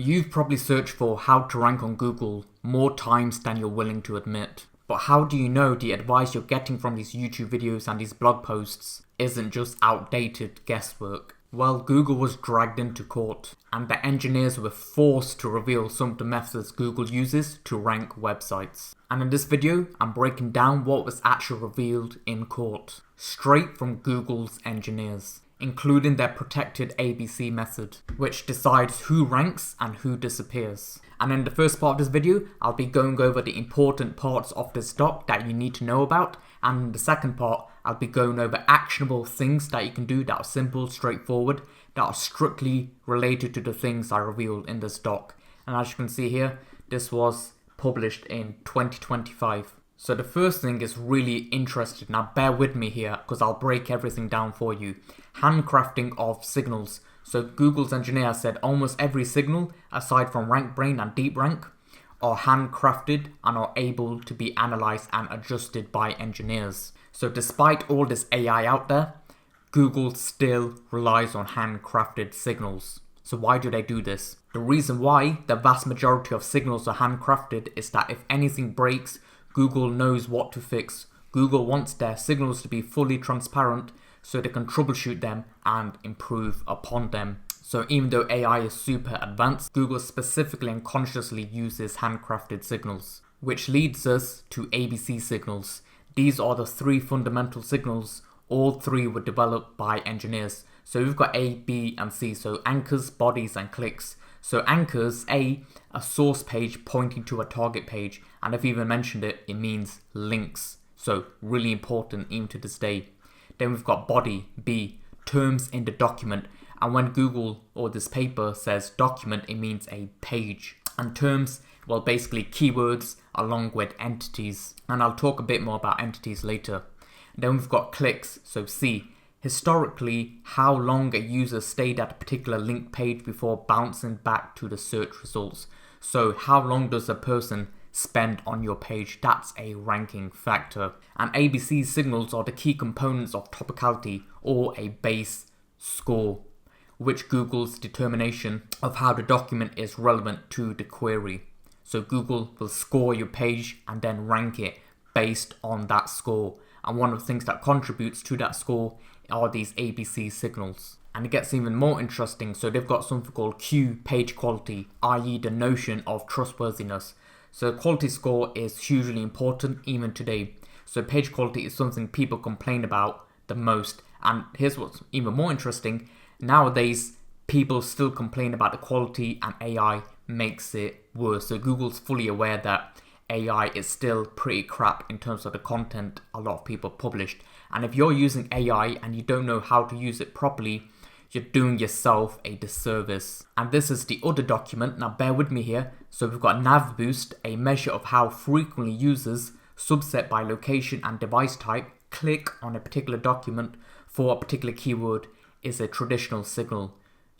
You've probably searched for how to rank on Google more times than you're willing to admit. But how do you know the advice you're getting from these YouTube videos and these blog posts isn't just outdated guesswork? Well, Google was dragged into court, and the engineers were forced to reveal some of the methods Google uses to rank websites. And in this video, I'm breaking down what was actually revealed in court, straight from Google's engineers, including their protected ABC method, which decides who ranks and who disappears. And in the first part of this video, I'll be going over the important parts of this doc that you need to know about, and in the second part, I'll be going over actionable things that you can do that are simple, straightforward, that are strictly related to the things I revealed in this doc. And as you can see here, this was published in 2025. So the first thing is really interesting. Now bear with me here because I'll break everything down for you. Handcrafting of signals. So Google's engineer said almost every signal, aside from RankBrain and DeepRank, are handcrafted and are able to be analysed and adjusted by engineers. So despite all this AI out there, Google still relies on handcrafted signals. So why do they do this? The reason why the vast majority of signals are handcrafted is that if anything breaks, Google knows what to fix. Google wants their signals to be fully transparent so they can troubleshoot them and improve upon them. So even though AI is super advanced, Google specifically and consciously uses handcrafted signals, which leads us to ABC signals. These are the three fundamental signals. All three were developed by engineers. So we've got A, B, and C. So anchors, bodies, and clicks. So anchors, A source page pointing to a target page. And if you even mentioned it, it means links. So really important even to this day. Then we've got body, B, terms in the document. And when Google or this paper says document, it means a page. And terms, well, basically keywords along with entities. And I'll talk a bit more about entities later. Then we've got clicks, so C. Historically, how long a user stayed at a particular link page before bouncing back to the search results. So how long does a person spend on your page? That's a ranking factor. And ABC signals are the key components of topicality, or a base score, which Google's determination of how the document is relevant to the query. So Google will score your page and then rank it based on that score. And one of the things that contributes to that score are these ABC signals. And it gets even more interesting. So they've got something called Q, page quality, i.e. the notion of trustworthiness. So quality score is hugely important even today. So page quality is something people complain about the most. And here's what's even more interesting. Nowadays, people still complain about the quality and AI makes it worse. So Google's fully aware that AI is still pretty crap in terms of the content a lot of people published. And if you're using AI and you don't know how to use it properly, you're doing yourself a disservice. And this is the other document. Now bear with me here. So we've got nav boost, a measure of how frequently users, subset by location and device type, click on a particular document for a particular keyword is a traditional signal.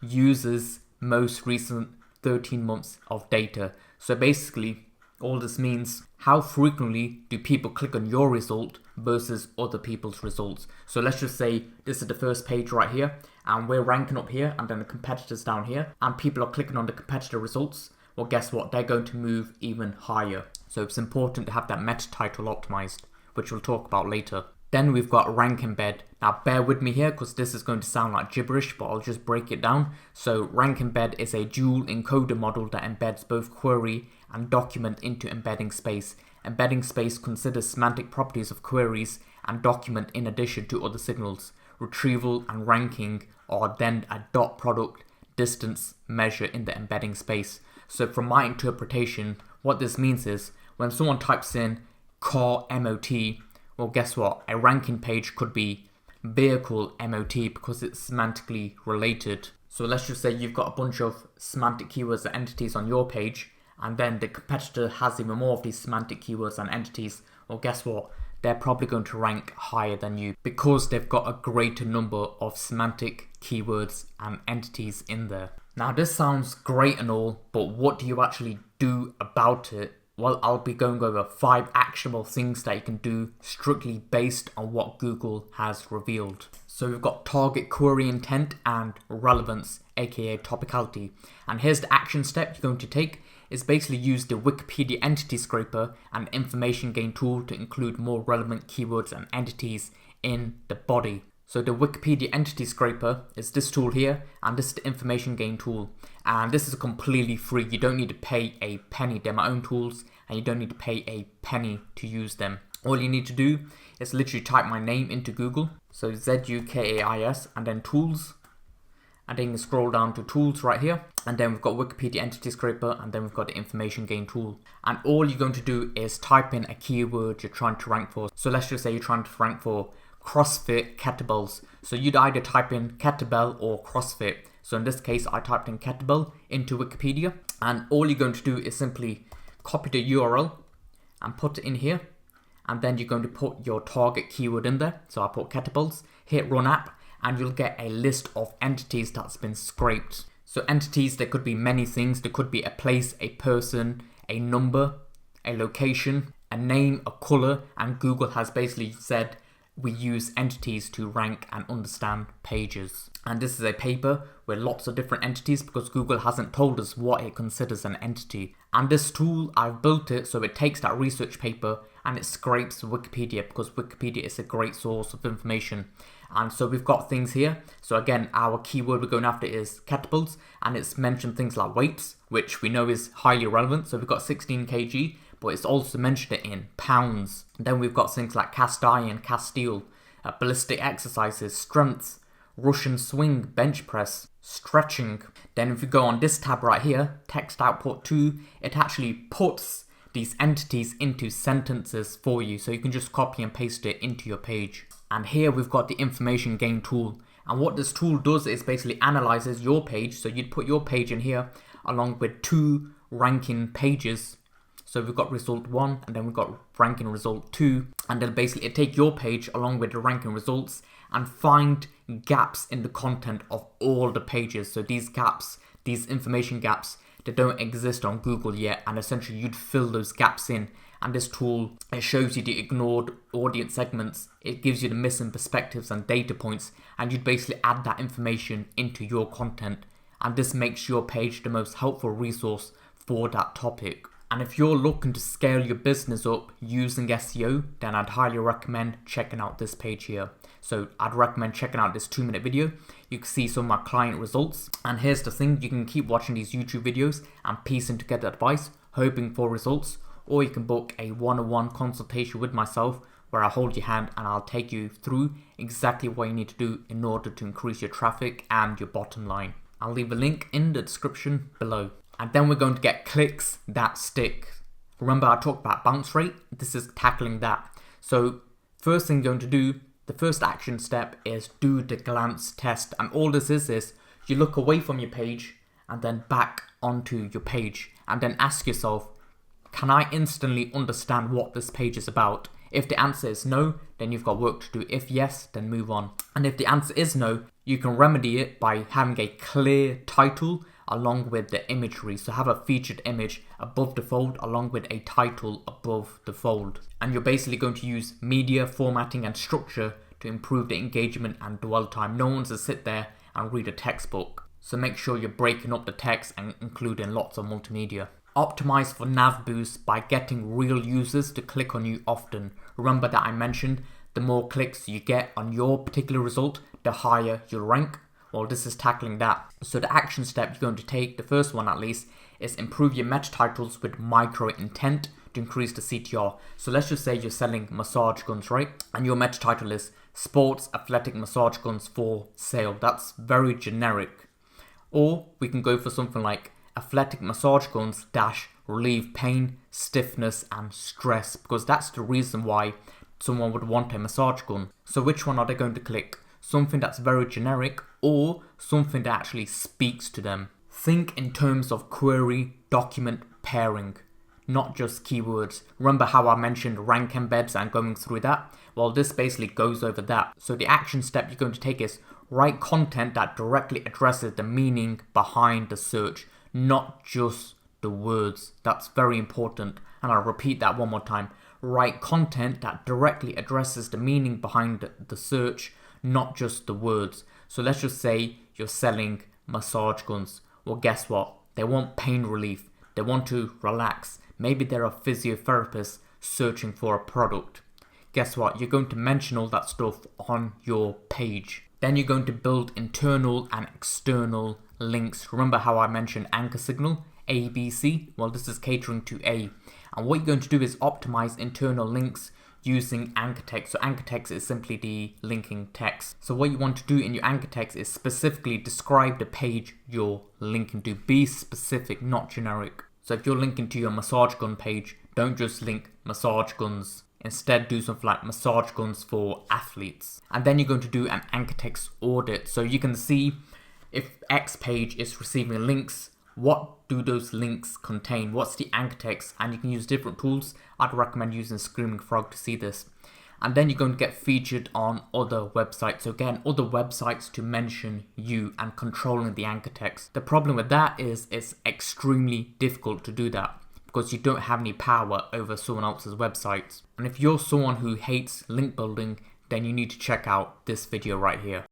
Users' most recent 13 months of data. So basically, all this means how frequently do people click on your result versus other people's results. So let's just say this is the first page right here and we're ranking up here and then the competitors down here and people are clicking on the competitor results. Well, guess what? They're going to move even higher. So it's important to have that meta title optimized, which we'll talk about later. Then we've got rank embed. Now bear with me here because this is going to sound like gibberish, but I'll just break it down. So rank embed is a dual encoder model that embeds both query and document into embedding space. Embedding space considers semantic properties of queries and document in addition to other signals. Retrieval and ranking are then a dot product distance measure in the embedding space. So from my interpretation, what this means is when someone types in car MOT, well, guess what? A ranking page could be vehicle MOT because it's semantically related. So let's just say you've got a bunch of semantic keywords and entities on your page, and then the competitor has even more of these semantic keywords and entities. Well, guess what? They're probably going to rank higher than you because they've got a greater number of semantic keywords and entities in there. Now, this sounds great and all, but what do you actually do about it? Well, I'll be going over 5 actionable things that you can do strictly based on what Google has revealed. So we've got target query intent and relevance. aka topicality. And here's the action step you're going to take, is basically use the Wikipedia entity scraper and information gain tool to include more relevant keywords and entities in the body. So the Wikipedia entity scraper is this tool here, and this is the information gain tool. And this is completely free. You don't need to pay a penny. They're my own tools, and you don't need to pay a penny to use them. All you need to do is literally type my name into Google. So ZUKAIS and then tools. And then you scroll down to tools right here. And then we've got Wikipedia entity scraper, and then we've got the information gain tool. And all you're going to do is type in a keyword you're trying to rank for. So let's just say you're trying to rank for CrossFit kettlebells. So you'd either type in kettlebell or CrossFit. So in this case, I typed in kettlebell into Wikipedia, and all you're going to do is simply copy the URL and put it in here. And then you're going to put your target keyword in there. So I put kettlebells, hit run app, and you'll get a list of entities that's been scraped. So entities, there could be many things. There could be a place, a person, a number, a location, a name, a color, and Google has basically said we use entities to rank and understand pages. And this is a paper with lots of different entities because Google hasn't told us what it considers an entity. And this tool, I've built it so it takes that research paper and it scrapes Wikipedia, because Wikipedia is a great source of information. And so we've got things here. So again, our keyword we're going after is kettlebells, and it's mentioned things like weights, which we know is highly relevant. So we've got 16 kg, but it's also mentioned it in pounds. And then we've got things like cast iron, cast steel, ballistic exercises, strength, Russian swing, bench press, stretching. Then if you go on this tab right here, text output 2, it actually puts these entities into sentences for you. So you can just copy and paste it into your page. And here we've got the information gain tool. And what this tool does is basically analyzes your page. So you'd put your page in here along with 2 ranking pages. So we've got result 1 and then we've got ranking result 2. And then basically it take your page along with the ranking results and find gaps in the content of all the pages. So these gaps, these information gaps, they don't exist on Google yet, and essentially you'd fill those gaps in. And this tool, it shows you the ignored audience segments, it gives you the missing perspectives and data points, and you'd basically add that information into your content. And this makes your page the most helpful resource for that topic. And if you're looking to scale your business up using SEO, then I'd highly recommend checking out this page here. So I'd recommend checking out this 2-minute video. You can see some of my client results. And here's the thing, you can keep watching these YouTube videos and piecing together advice, hoping for results, or you can book a one-on-one consultation with myself where I hold your hand and I'll take you through exactly what you need to do in order to increase your traffic and your bottom line. I'll leave a link in the description below. And then we're going to get clicks that stick. Remember I talked about bounce rate? This is tackling that. So first thing you're going to do, the first action step is do the glance test. And all this is you look away from your page and then back onto your page and then ask yourself, can I instantly understand what this page is about? If the answer is no, then you've got work to do. If yes, then move on. And if the answer is no, you can remedy it by having a clear title along with the imagery. So have a featured image above the fold along with a title above the fold. And you're basically going to use media, formatting and structure to improve the engagement and dwell time. No one's to sit there and read a textbook. So make sure you're breaking up the text and including lots of multimedia. Optimize for nav boost by getting real users to click on you often. Remember that I mentioned the more clicks you get on your particular result, the higher you'll rank. Well, this is tackling that. So the action step you're going to take, the first one at least, is improve your meta titles with micro intent to increase the CTR. So let's just say you're selling massage guns, right? And your meta title is sports athletic massage guns for sale. That's very generic. Or we can go for something like athletic massage guns dash relieve pain, stiffness and stress, because that's the reason why someone would want a massage gun. So which one are they going to click? Something that's very generic or something that actually speaks to them? Think in terms of query document pairing, not just keywords. Remember how I mentioned rank embeds and going through that? Well, this basically goes over that. So the action step you're going to take is write content that directly addresses the meaning behind the search, not just the words. That's very important. And I'll repeat that one more time. Write content that directly addresses the meaning behind the search, not just the words. So let's just say you're selling massage guns. Well, guess what? They want pain relief. They want to relax. Maybe they're a physiotherapist searching for a product. Guess what? You're going to mention all that stuff on your page. Then you're going to build internal and external links. Remember how I mentioned anchor signal? A, B, C? Well, this is catering to A. And what you're going to do is optimize internal links using anchor text. So anchor text is simply the linking text. So what you want to do in your anchor text is specifically describe the page you're linking to. Be specific, not generic. So if you're linking to your massage gun page, don't just link massage guns. Instead, do something like massage guns for athletes. And then you're going to do an anchor text audit. So you can see if X page is receiving links, what do those links contain? What's the anchor text? And you can use different tools. I'd recommend using Screaming Frog to see this. And then you're going to get featured on other websites. So again, other websites to mention you and controlling the anchor text. The problem with that is it's extremely difficult to do that because you don't have any power over someone else's websites. And if you're someone who hates link building, then you need to check out this video right here.